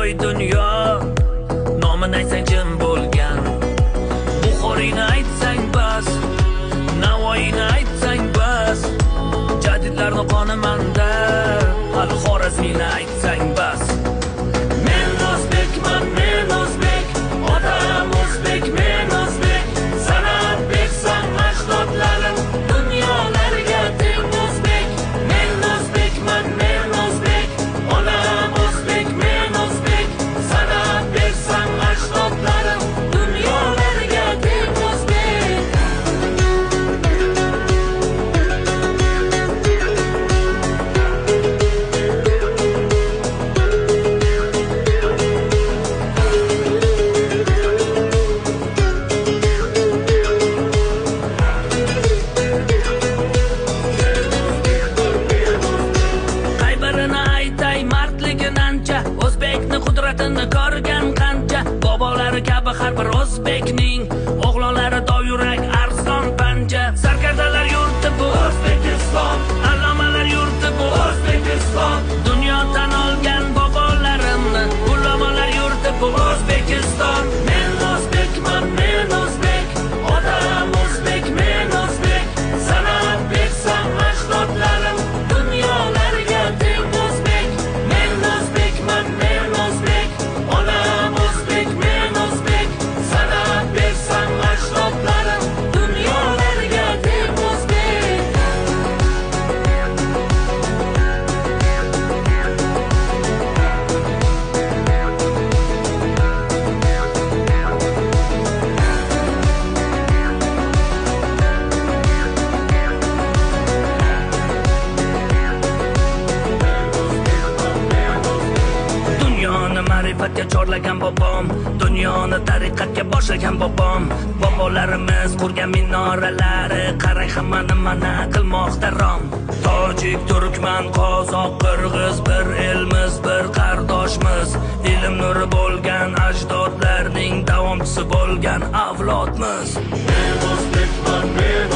voy dunyo, nomini aytsang jim bo'lgan. Buxoriyni aytsang bas, Navoiyni aytsang bas, jadidlarni qoni manda, hali Xorazmiyni aytsang bas. Men o'zbekman, men o'zbek, otam o'zbek, men o'zbek, san'at bersan ajdodlarim dunyolarga teng o'zbek. Men o'zbekman, men o'zbek, onam o'zbek, men o'zbek, san'at bersan ajdodlarim dunyolarga teng o'zbek. O'zbekni qudratini ko'rgan qancha, bobolari kabi har bir o'zbekning o'g'lonlari dovyurak arzon panja. Sarkardalar yurti bu O'zbekiston, allomalar yurti bu O'zbekiston, dunyo tan olgan bobolarimni ulamolar yurti bu O'zbekiston. Men o'zbekman, men o'zbek, otam o'zbek, men o'zbek, san'at bersan ajdodlarim dunyolarga teng o'zbek. Men o'zbekman, men o'zbek, onam o'zbek, men o'zbek, san'at bersan ajdodlarim dunyolarga teng o'zbek. Dunyoni ma'rifatga chorlagan bobom, dunyoni tariqatga boshlagan bobom, bobolarimiz qurgan minoralari qarang hammani mana qilmoqda rom. Tojik, turkman, qozoq, qirg'iz bir elmiz, bir qardoshmiz, ilm nuri bo'lgan ajdodlarning davomchisi bo'lgan avlodmiz. Men o'zbekman, men